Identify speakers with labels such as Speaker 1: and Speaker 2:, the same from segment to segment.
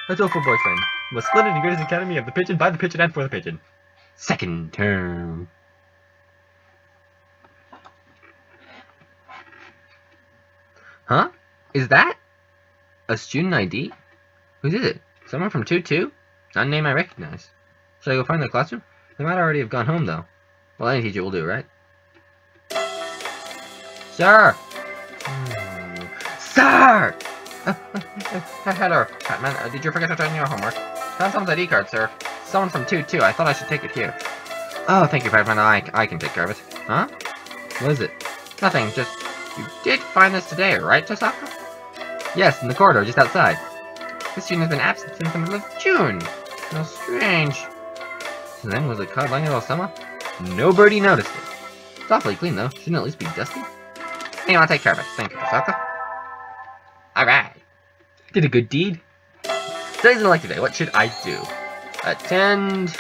Speaker 1: Hatoful boyfriend. Was split in the greatest academy of the pigeon, by the pigeon, and for the pigeon. Second term. Huh? Is that a student ID? Who did it? Someone from 2-2? Not a name I recognize. Should I go find the classroom? They might already have gone home, though. Well, any teacher will do, right? Sir! Sir! Hello, Batman. Did you forget to turn your homework? Found someone's ID card, sir. Someone from 2-2. I thought I should take it here. Oh, thank you, Batman. I can take care of it. Huh? What is it? Nothing, just... You did find this today, right, Tosaka? Yes, in the corridor, just outside. This student has been absent since the middle of June. How strange. So then, was it caught lying in all summer? Nobody noticed it. It's awfully clean, though. Shouldn't it at least be dusty? Hey, I'll take care of it. Thank you, Tosaka. Alright. Did a good deed. Today's an elective day. What should I do? Attend...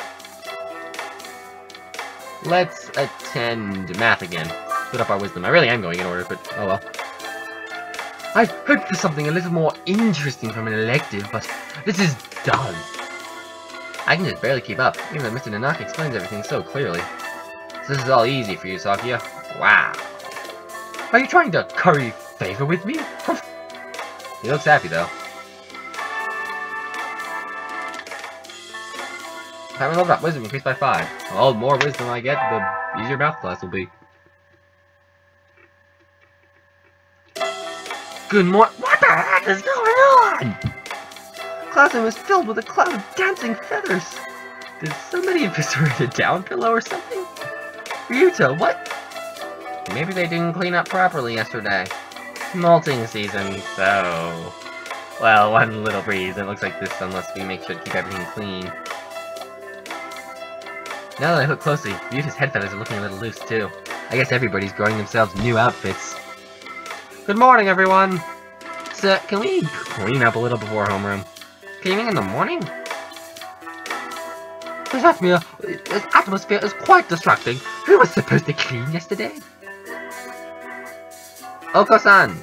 Speaker 1: Let's attend math again. Put up our wisdom. I really am going in order, but oh well. I hoped for something a little more interesting from an elective, but this is dull. I can just barely keep up, even though Mr. Nanaki explains everything so clearly. So this is all easy for you, Sakia. Wow. Are you trying to curry favor with me? He looks happy, though. If I leveled up, wisdom increased by 5. Well, the more wisdom I get, the easier math class will be. Good morning. What the heck is going on? Classroom is filled with a cloud of dancing feathers. Did somebody eviscerate a down pillow or something? Ryuta, what? Maybe they didn't clean up properly yesterday. Molting season, so... Well, one little breeze. It looks like this unless we make sure to keep everything clean. Now that I look closely, Ryuta's head feathers are looking a little loose too. I guess everybody's growing themselves new outfits. Good morning, everyone! So, can we clean up a little before homeroom? Cleaning in the morning? This atmosphere is quite distracting. Who was supposed to clean yesterday? Oko-san!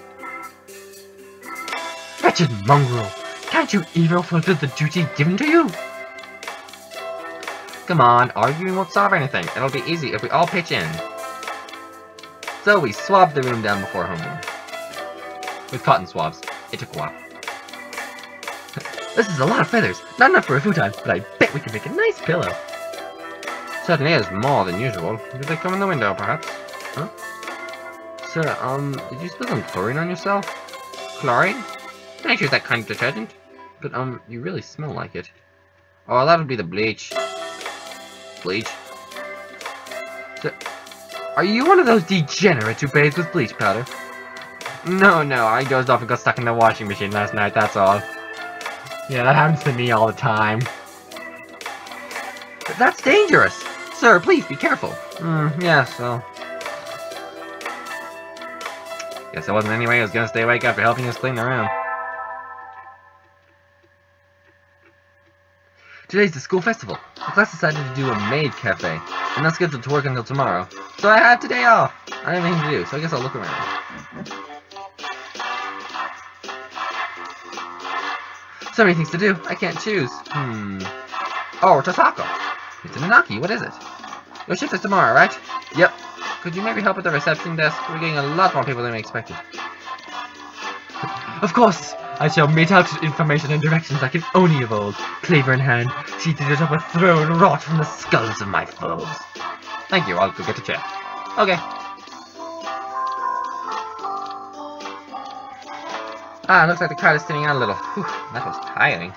Speaker 1: Wretched mongrel! Can't you even fulfill the duty given to you? Come on, arguing won't solve anything. It'll be easy if we all pitch in. So we swabbed the room down before homeroom. With cotton swabs. It took a while. This is a lot of feathers. Not enough for a futon, but I bet we can make a nice pillow. Certainly is more than usual. Did they come in the window, perhaps? Huh? Sir, did you spill some chlorine on yourself? Chlorine? Can I use that kind of detergent? But, you really smell like it. Oh, that'll be the bleach. Bleach? Sir, are you one of those degenerates who bathes with bleach powder? No, I dozed off and got stuck in the washing machine last night, that's all. Yeah, that happens to me all the time. But that's dangerous! Sir, please be careful. Yes, well... Guess it wasn't any way I was gonna stay awake after helping us clean the room. Today's the school festival. The class decided to do a maid cafe. I'm not scheduled to work until tomorrow. So I have today off. I don't have anything to do, so I guess I'll look around. So many things to do, I can't choose. Oh, Tosaka! Mr. Nanaki, what is it? Your shift is tomorrow, right? Yep. Could you maybe help at the reception desk? We're getting a lot more people than we expected. Of course! I shall mete out information and directions like an Oni of old, claver in hand, seated atop a throne wrought from the skulls of my foes. Thank you, I'll go get a chair. Okay. Ah, looks like the crowd is thinning out a little. Whew, that was tiring.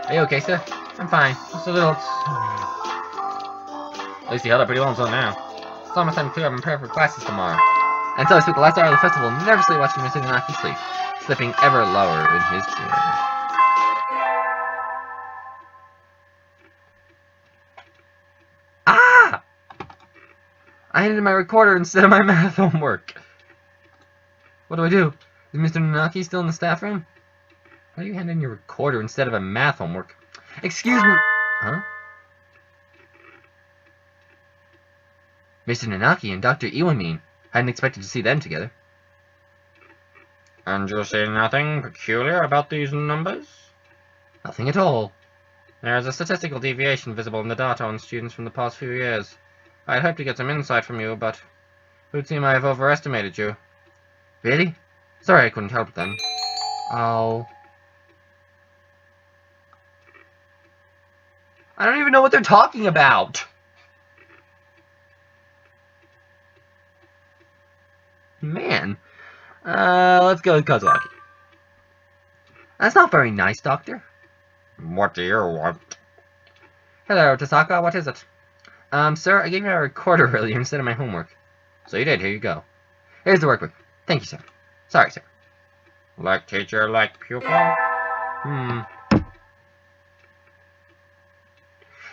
Speaker 1: Are you okay, sir? I'm fine. Just a little... At least he held up pretty well until now. It's almost time to clear up and prepare for classes tomorrow. And so I spent the last hour of the festival nervously watching Mr. Nanaki sleep, slipping ever lower in his chair. Ah! I handed my recorder instead of my math homework. What do? Is Mr. Nanaki still in the staff room? Why are you handing your recorder instead of a math homework? Excuse me. Huh? Mr. Nanaki and Dr. Iwamin. Hadn't expected to see them together. And you say nothing peculiar about these numbers? Nothing at all. There is a statistical deviation visible in the data on students from the past few years. I'd hoped to get some insight from you, but it would seem I have overestimated you. Really? Sorry I couldn't help then. Oh. I don't even know what they're talking about! Man. Let's go with Kozaki. That's not very nice, Doctor. What do you want? Hello, Tasaka, what is it? Sir, I gave you a recorder earlier instead of my homework. So you did, here you go. Here's the workbook. Thank you, sir. Sorry, sir. Like teacher, like pupil?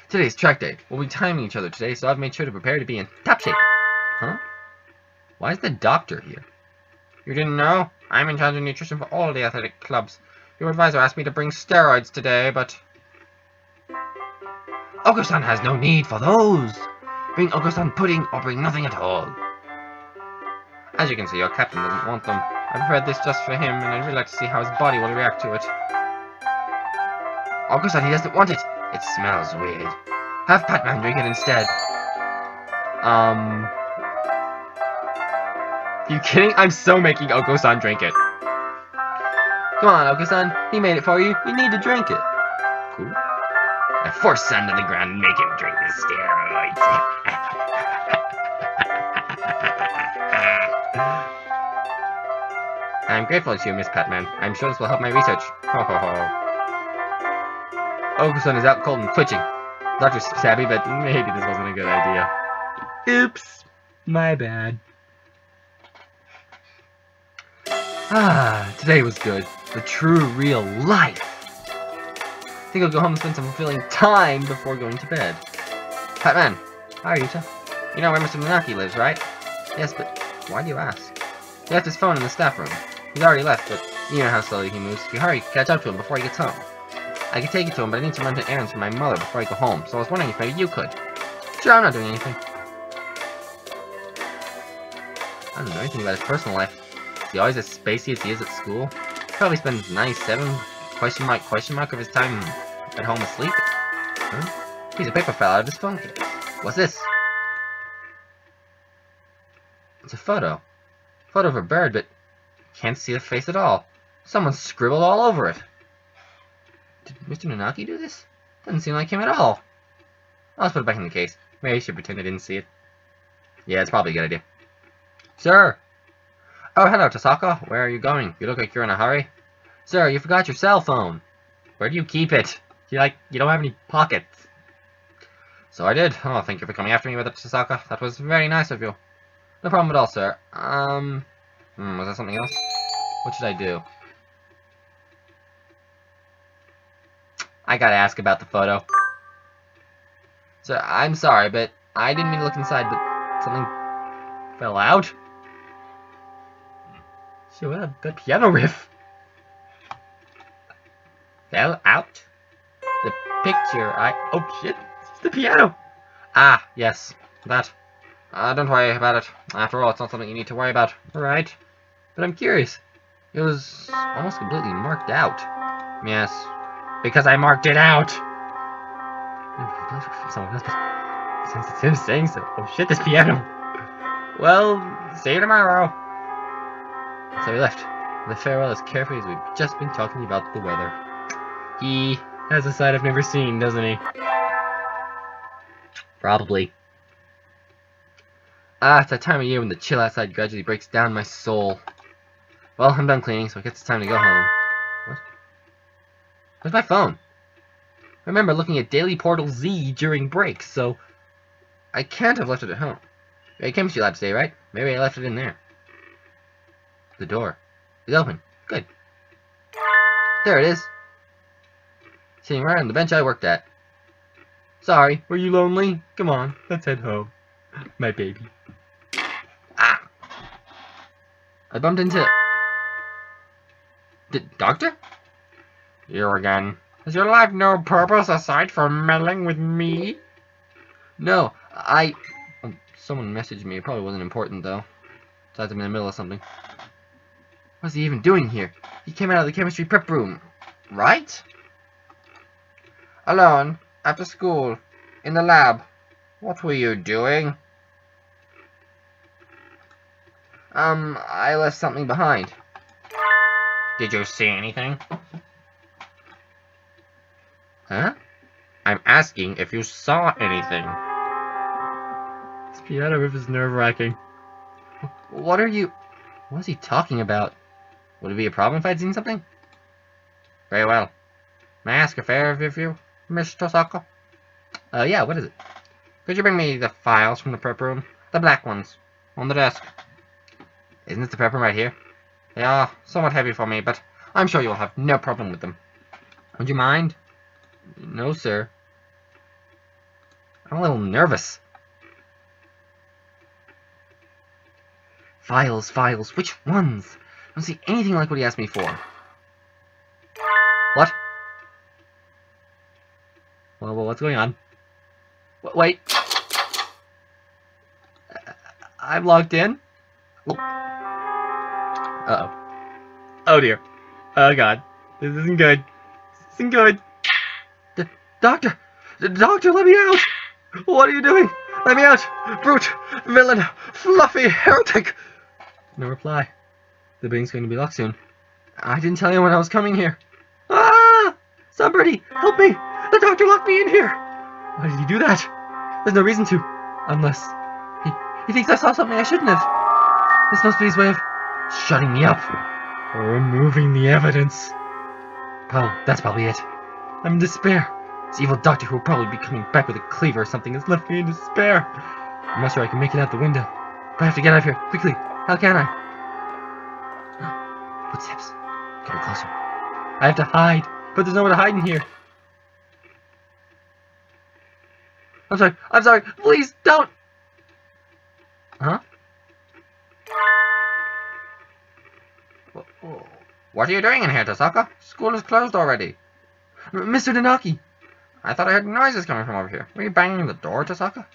Speaker 1: Today's track day. We'll be timing each other today, so I've made sure to prepare to be in top shape. Huh? Why is the doctor here? You didn't know? I'm in charge of nutrition for all the athletic clubs. Your advisor asked me to bring steroids today, but... Oko-san has no need for those! Bring Oko-san pudding or bring nothing at all. As you can see, your captain doesn't want them. I prepared this just for him, and I'd really like to see how his body will react to it. Oko-san, he doesn't want it! It smells weird. Have Patman drink it instead. You kidding? I'm so making Oko-san drink it. Come on, Oko-san. He made it for you. You need to drink it. Cool. I force Son to the ground and make him drink the steroids. I'm grateful to you, Miss Patman. I'm sure this will help my research. Ho ho ho. Oko-san is out cold and twitching. Doctor's savvy, but maybe this wasn't a good idea. Oops. My bad. Today was good. The true, real life. I think I'll go home and spend some fulfilling time before going to bed. Patman, how are you, sir? You know where Mr. Nanaki lives, right? Yes, but why do you ask? He left his phone in the staff room. He's already left, but you know how slowly he moves. If you hurry, catch up to him before he gets home. I could take it to him, but I need to run to errands for my mother before I go home, so I was wondering if maybe you could. Sure, I'm not doing anything. I don't know anything about his personal life. Is he always as spacey as he is at school? Probably spends 97 question mark of his time at home asleep. Huh? Piece of paper fell out of his phone case. What's this? It's a photo. Photo of a bird, but can't see the face at all. Someone scribbled all over it. Did Mr. Nanaki do this? Doesn't seem like him at all. Let's put it back in the case. Maybe I should pretend I didn't see it. Yeah, it's probably a good idea. Sir! Oh, hello, Tasaka. Where are you going? You look like you're in a hurry. Sir, you forgot your cell phone. Where do you keep it? You don't have any pockets. So I did. Oh, thank you for coming after me with it, Tasaka. That was very nice of you. No problem at all, sir. Was that something else? What should I do? I gotta ask about the photo. Sir, I'm sorry, but I didn't mean to look inside, but something fell out? Shit, what that piano riff? Fell out? The picture, oh shit, it's the piano! Ah, yes, that. Don't worry about it. After all, it's not something you need to worry about. Alright. But I'm curious. It was almost completely marked out. Yes. Because I marked it out! Someone else, since it's him saying so. Oh shit, this piano! Well, see you tomorrow! So we left. The farewell as carefree as we've just been talking about the weather. He has a side I've never seen, doesn't he? Probably. It's that time of year when the chill outside gradually breaks down my soul. Well, I'm done cleaning, so I guess it's time to go home. What? Where's my phone? I remember looking at Daily Portal Z during breaks, so I can't have left it at home. You're at chemistry lab today, right? Maybe I left it in there. The door is open. Good. There it is. Sitting right on the bench I worked at. Sorry, were you lonely? Come on, let's head home. My baby. Ah! I bumped into... the doctor? You again. Has your life no purpose aside from meddling with me? No, someone messaged me. It probably wasn't important, though. Besides, I'm in the middle of something. What's he even doing here? He came out of the chemistry prep room, right? Alone, after school, in the lab. What were you doing? I left something behind. Did you see anything? Huh? I'm asking if you saw anything. This piano riff is nerve-wracking. What is he talking about? Would it be a problem if I'd seen something? Very well. May I ask a favor of you, Miss Tosaka? Yeah, what is it? Could you bring me the files from the prep room? The black ones. On the desk. Isn't it the prep room right here? They are somewhat heavy for me, but I'm sure you'll have no problem with them. Would you mind? No, sir. I'm a little nervous. Files. Which ones? I don't see anything like what he asked me for. What? Well, what's going on? Wait. I'm logged in? Uh-oh. Oh, dear. Oh, God. This isn't good. This isn't good. Doctor! Doctor, let me out! What are you doing? Let me out! Brute! Villain! Fluffy heretic! No reply. The building's going to be locked soon. I didn't tell anyone I was coming here. Ah! Somebirdie! Help me! The doctor locked me in here! Why did he do that? There's no reason to. Unless... He thinks I saw something I shouldn't have. This must be his way of shutting me up. Or removing the evidence. Oh, that's probably it. I'm in despair. This evil doctor who will probably be coming back with a cleaver or something has left me in despair. I'm not sure I can make it out the window. But I have to get out of here, quickly. How can I? Footsteps. Getting closer. I have to hide, but there's nowhere to hide in here. I'm sorry. Please, don't! Huh? What are you doing in here, Tosaka? School is closed already. Mr. Nanaki! I thought I heard noises coming from over here. Were you banging the door, Tosaka?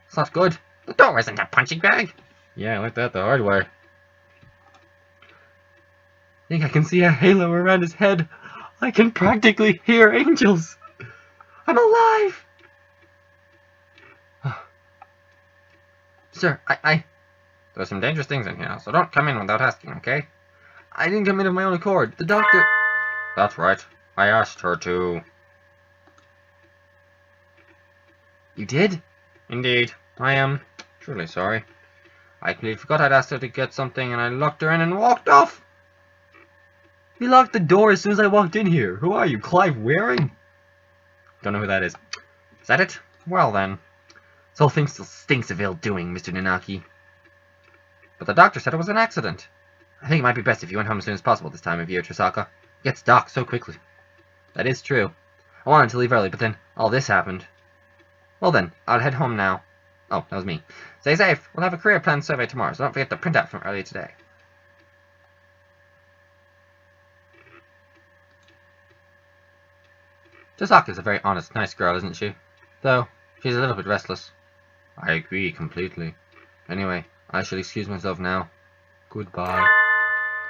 Speaker 1: It's not good. The door isn't a punching bag. Yeah, I like that the hard way. I think I can see a halo around his head. I can practically hear angels. I'm alive! Sir, There's some dangerous things in here, so don't come in without asking, okay? I didn't come in of my own accord. The doctor... That's right. I asked her to. You did? Indeed. I am truly sorry. I completely forgot I'd asked her to get something, and I locked her in and walked off. You locked the door as soon as I walked in here. Who are you, Clive Waring? Don't know who that is. Is that it? Well then. This whole thing still stinks of ill doing, Mr. Nanaki. But the doctor said it was an accident. I think it might be best if you went home as soon as possible this time of year, Tosaka. It gets dark so quickly. That is true. I wanted to leave early, but then all this happened. Well then, I'll head home now. Oh, that was me. Stay safe. We'll have a career plan survey tomorrow, so don't forget the printout from earlier today. Tosaka's a very honest, nice girl, isn't she? Though, she's a little bit restless. I agree completely. Anyway, I shall excuse myself now. Goodbye.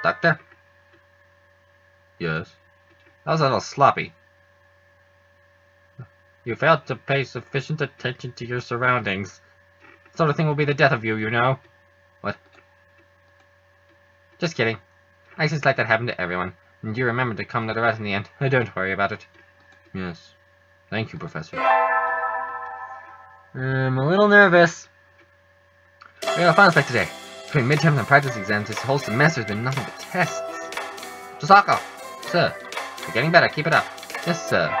Speaker 1: Doctor? Yes? That was a little sloppy. You failed to pay sufficient attention to your surroundings. That sort of thing will be the death of you, you know. What? Just kidding. Accidents like that happen to everyone. And you remember to come to the rest in the end. Don't worry about it. Yes. Thank you, Professor. I'm a little nervous. We have a final spec today. Between midterms and practice exams, this whole semester has been nothing but tests. Tosaka! Sir, you're getting better. Keep it up. Yes, sir.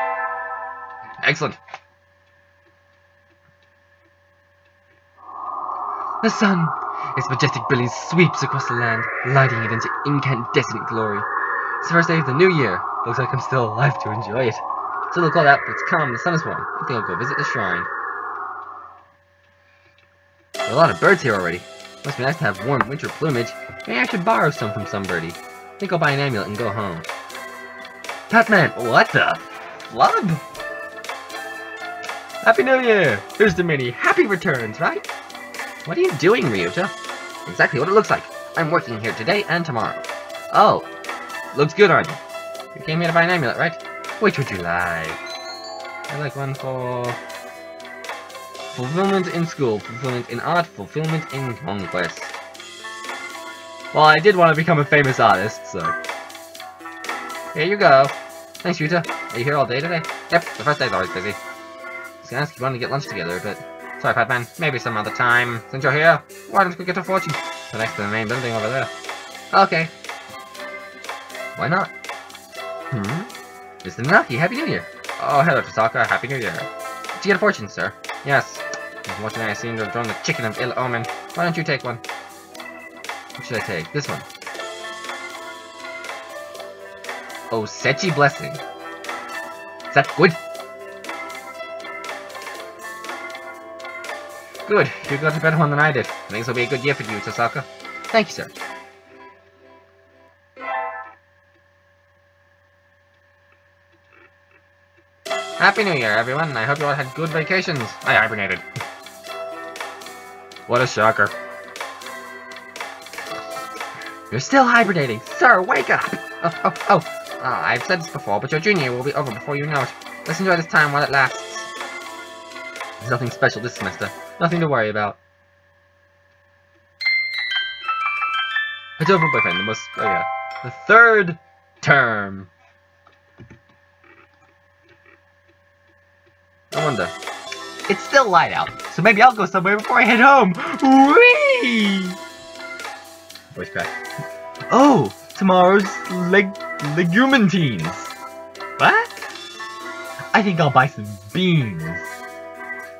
Speaker 1: Excellent. The sun, its majestic brilliance sweeps across the land, lighting it into incandescent glory. It's the first day of the new year. Looks like I'm still alive to enjoy it. So look all out, but it's calm, the sun is warm. I think I'll go visit the shrine. There are a lot of birds here already. Must be nice to have warm winter plumage. Maybe I should borrow some from Somebirdie. I think I'll buy an amulet and go home. Tatman, what the flub? Happy New Year! Here's to many happy returns, right? What are you doing, Ryuta? Exactly what it looks like. I'm working here today and tomorrow. Oh, looks good on you. You came here to buy an amulet, right? Which would you like? I like one for fulfillment in school, fulfillment in art, fulfillment in conquest. Well, I did want to become a famous artist, so... Here you go. Thanks, Yuta. Are you here all day today? Yep, the first day's always busy. I was gonna ask if you wanted to get lunch together, but... Sorry, Patman. Maybe some other time. Since you're here, why don't we get a fortune? The next to the main building over there. Okay. Why not? Mr. Nanaki, Happy New Year! Oh, hello, Tasaka. Happy New Year. Did you get a fortune, sir? Yes. Unfortunately, I seem to have drawn the chicken of ill omen. Why don't you take one? What should I take? This one. Oh, Sechi Blessing. Is that good? Good. You got a better one than I did. I think this will be a good year for you, Tasaka. Thank you, sir. Happy New Year, everyone. I hope you all had good vacations. I hibernated. What a shocker. You're still hibernating. Sir, wake up! I've said this before, but your junior year will be over before you know it. Let's enjoy this time while it lasts. There's nothing special this semester. Nothing to worry about. Hatoful boyfriend, the most... Oh yeah. The third term. I wonder. It's still light out, so maybe I'll go somewhere before I head home. Whee! Voice crack. Oh, tomorrow's legumantines. What? I think I'll buy some beans.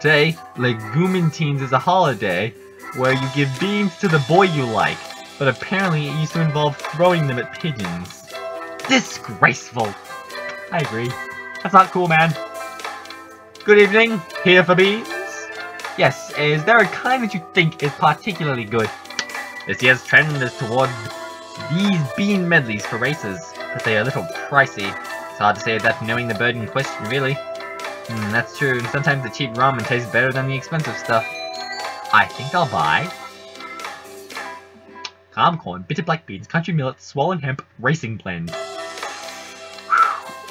Speaker 1: Today, legumantines is a holiday where you give beans to the boy you like, but apparently it used to involve throwing them at pigeons. Disgraceful. I agree. That's not cool, man. Good evening. Here for beans? Yes, is there a kind that you think is particularly good? This year's trend is toward these bean medleys for races, but they are a little pricey. It's hard to say that knowing the bird in question, really. That's true, and sometimes the cheap ramen tastes better than the expensive stuff. I think I'll buy... calm corn, bitter black beans, country millet, swollen hemp, racing blend.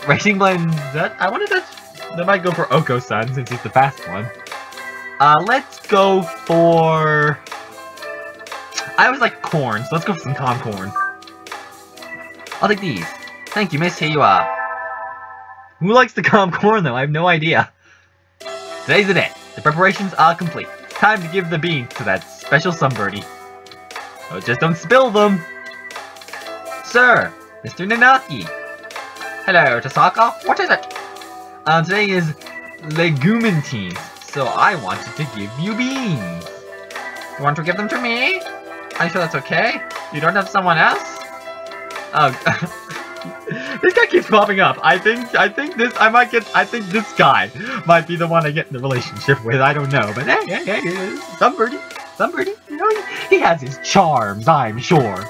Speaker 1: Racing blend, I wonder if that might go for Oko-san, since he's the fast one. Let's go for... I always like corn, so let's go for some calm corn. I'll take these. Thank you, miss, here you are. Who likes the calm corn, though? I have no idea. Today's the day. The preparations are complete. Time to give the beans to that special Somebirdie. Oh, just don't spill them! Sir! Mr. Nanaki! Hello, Tasaka. What is it? Today is legumantines, so I wanted to give you beans. You want to give them to me? Are you sure that's okay? You don't have someone else? Oh, this guy keeps popping up. I think this guy might be the one I get in the relationship with. I don't know, but hey, Somebirdie, you know, he has his charms, I'm sure.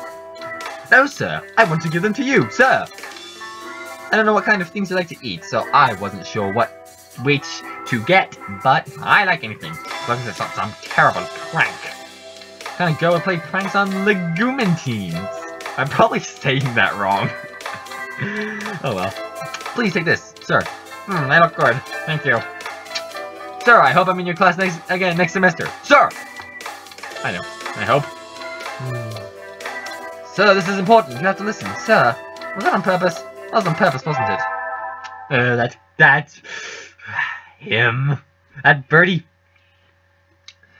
Speaker 1: No, sir, I want to give them to you, sir. I don't know what kind of things you like to eat, so I wasn't sure which to get, but I like anything, as long as it's not some terrible prank. Kind of go and play pranks on legumantines. I'm probably saying that wrong. Oh well. Please take this, sir. They look good. Thank you. Sir, I hope I'm in your class next semester. Sir! I know. I hope. Sir, this is important. You have to listen. Sir, was that on purpose? That was on purpose, wasn't it? That him. That birdie.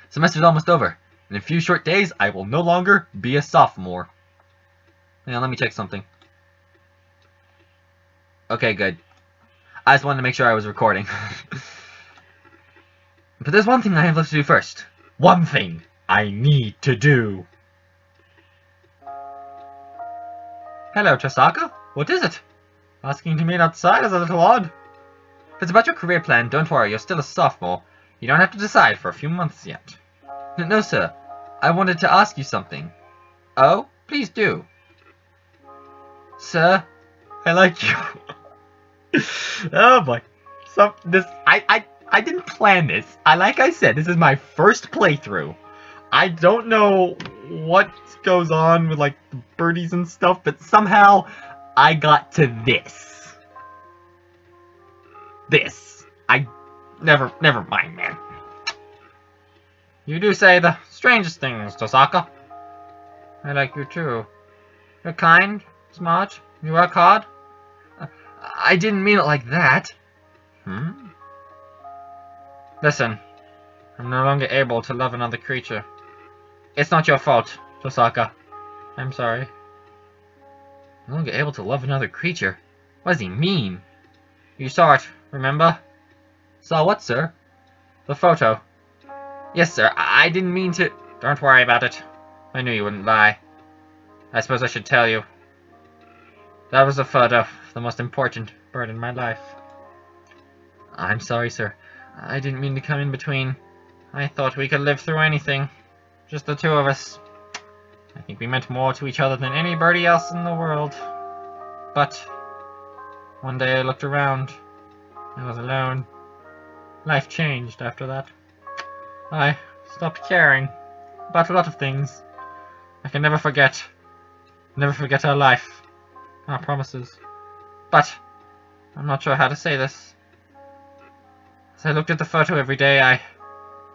Speaker 1: Semester's almost over. In a few short days, I will no longer be a sophomore. Hang on, let me check something. Okay, good. I just wanted to make sure I was recording. But there's one thing I have left to do first. One thing I need to do. Hello, Tasaka. What is it? Asking to meet outside is a little odd. If it's about your career plan, don't worry, you're still a sophomore. You don't have to decide for a few months yet. No, sir. I wanted to ask you something. Oh? Please do. Sir, I like you. Oh boy. I didn't plan this. Like I said, this is my first playthrough. I don't know what goes on with like the birdies and stuff, but somehow I got to this. Never mind, man. You do say the strangest things, Tosaka. I like you too. You're kind, smart, you work hard. I didn't mean it like that. Listen, I'm no longer able to love another creature. It's not your fault, Tosaka. I'm sorry. No longer able to love another creature? What does he mean? You saw it, remember? Saw what, sir? The photo. Yes, sir, I didn't mean to... Don't worry about it. I knew you wouldn't lie. I suppose I should tell you. That was a photo of the most important bird in my life. I'm sorry, sir. I didn't mean to come in between. I thought we could live through anything. Just the two of us. I think we meant more to each other than anybody else in the world. But one day I looked around. I was alone. Life changed after that. I stopped caring about a lot of things. I can never forget our life, our promises. But I'm not sure how to say this. As I looked at the photo every day, I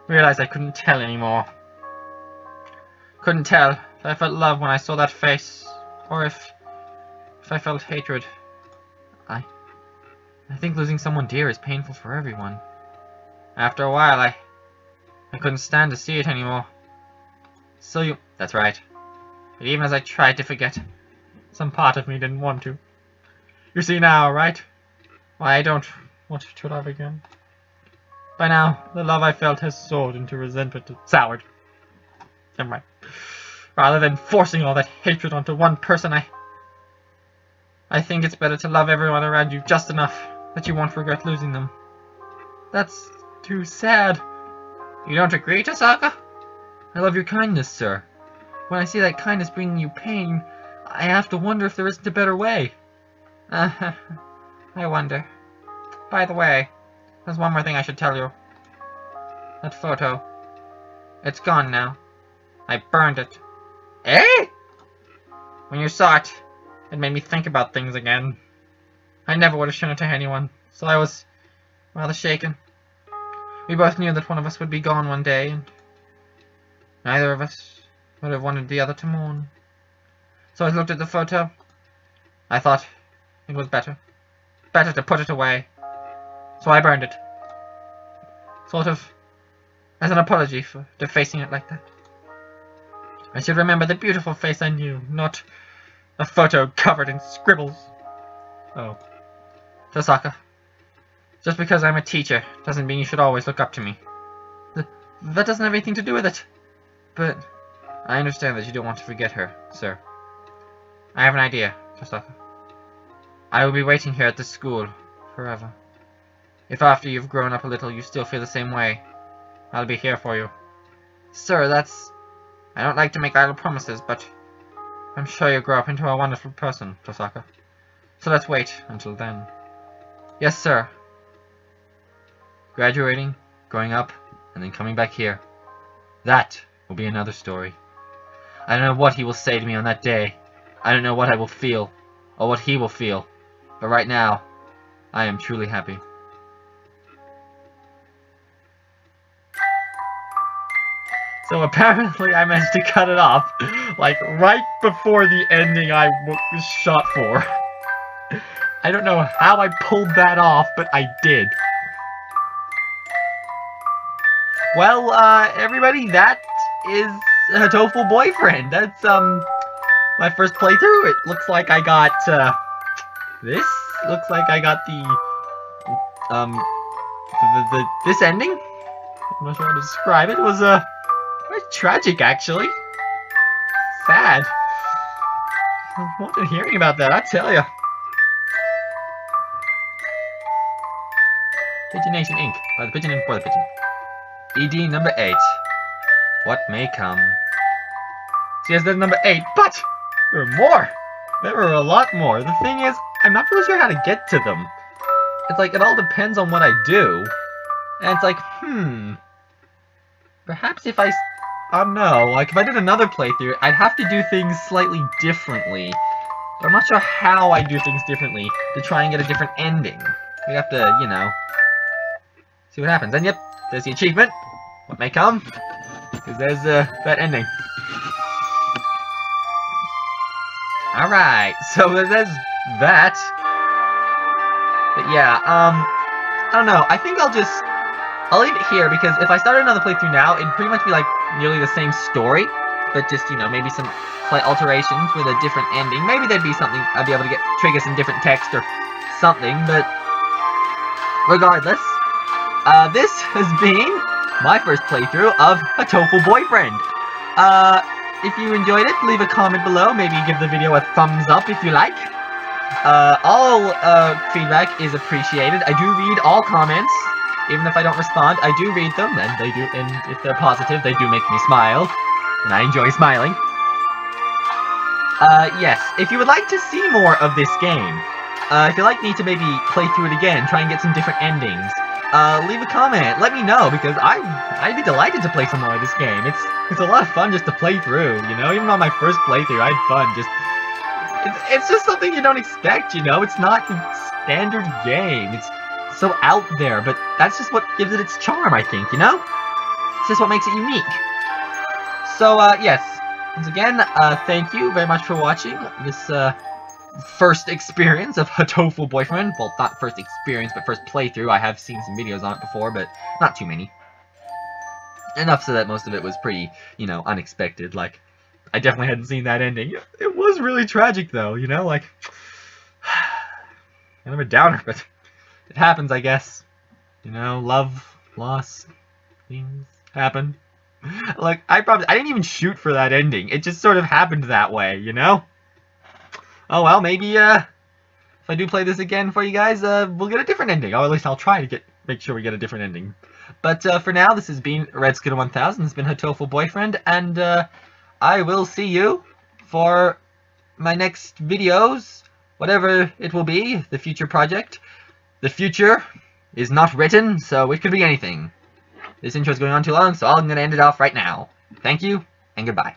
Speaker 1: realized I couldn't tell anymore. Couldn't tell if I felt love when I saw that face, or if I felt hatred. I think losing someone dear is painful for everyone. After a while, I couldn't stand to see it anymore. So that's right. But even as I tried to forget, some part of me didn't want to. You see now, right? Why I don't want to love again. By now, the love I felt has soared into resentment and soured. Never mind. Rather than forcing all that hatred onto one person, I think it's better to love everyone around you just enough that you won't regret losing them. That's too sad. You don't agree, Tosaka? I love your kindness, sir. When I see that kindness bringing you pain, I have to wonder if there isn't a better way. I wonder. By the way, there's one more thing I should tell you. That photo. It's gone now. I burned it. Eh? When you saw it, it made me think about things again. I never would have shown it to anyone, so I was rather shaken. We both knew that one of us would be gone one day, and neither of us would have wanted the other to mourn. So I looked at the photo. I thought it was better to put it away. So I burned it. Sort of as an apology for defacing it like that. I should remember the beautiful face I knew, not a photo covered in scribbles. Oh. Tosaka, just because I'm a teacher doesn't mean you should always look up to me. That doesn't have anything to do with it. But I understand that you don't want to forget her, sir. I have an idea, Tosaka. I will be waiting here at this school forever. If after you've grown up a little you still feel the same way, I'll be here for you. Sir, that's... I don't like to make idle promises, but I'm sure you'll grow up into a wonderful person, Tosaka. So let's wait until then. Yes, sir. Graduating, growing up, and then coming back here. That will be another story. I don't know what he will say to me on that day. I don't know what I will feel, or what he will feel. But right now, I am truly happy. So apparently I managed to cut it off, like, right before the ending I was shot for. I don't know how I pulled that off, but I did. Well, everybody, that is Hatoful Boyfriend. That's, my first playthrough. It looks like I got, this. Looks like I got this ending. I'm not sure how to describe it. It was, quite tragic, actually. Sad. I wasn't hearing about that, I tell ya. Pigeonation Inc. By the Pigeon and for the Pigeon. ED number 8. What may come. So yes, there's number 8, but there were more. There were a lot more. The thing is, I'm not really sure how to get to them. It's like, it all depends on what I do. And it's like, perhaps if I don't know, like, if I did another playthrough, I'd have to do things slightly differently. But I'm not sure how I do things differently to try and get a different ending. We'd have to, you know, See what happens. And yep, there's the achievement. What may come? Because there's that ending. Alright, so there's that. But yeah, I don't know. I think I'll leave it here, because if I started another playthrough now, it'd pretty much be like nearly the same story, but just, you know, maybe some slight alterations with a different ending. Maybe there'd be something I'd be able to trigger some different text or something, but regardless, this has been my first playthrough of Hatoful Boyfriend. If you enjoyed it, leave a comment below. Maybe give the video a thumbs up if you like. All feedback is appreciated. I do read all comments. Even if I don't respond, I do read them, and if they're positive, they do make me smile, and I enjoy smiling. Yes, if you would like to see more of this game, if you'd like me to maybe play through it again, try and get some different endings, leave a comment, let me know, because I'd be delighted to play some more of this game. It's a lot of fun just to play through, you know? Even on my first playthrough, I had fun. It's just something you don't expect, you know? It's not the standard game. It's so out there, but that's just what gives it its charm, I think, you know? It's just what makes it unique. So, yes, once again, thank you very much for watching this, first experience of Hatoful Boyfriend. Well, not first experience, but first playthrough. I have seen some videos on it before, but not too many. Enough so that most of it was pretty, you know, unexpected. Like, I definitely hadn't seen that ending. It was really tragic, though, you know? Like, kind of a downer, but it happens, I guess. You know, love, loss, things happen. Like, I didn't even shoot for that ending. It just sort of happened that way, you know? Oh well, maybe, if I do play this again for you guys, we'll get a different ending. Or at least I'll try to make sure we get a different ending. But, for now, this has been Redskin1000. This has been Hatoful Boyfriend, and, I will see you for my next videos, whatever it will be, the future project. The future is not written, so it could be anything. This intro is going on too long, so I'm going to end it off right now. Thank you, and goodbye.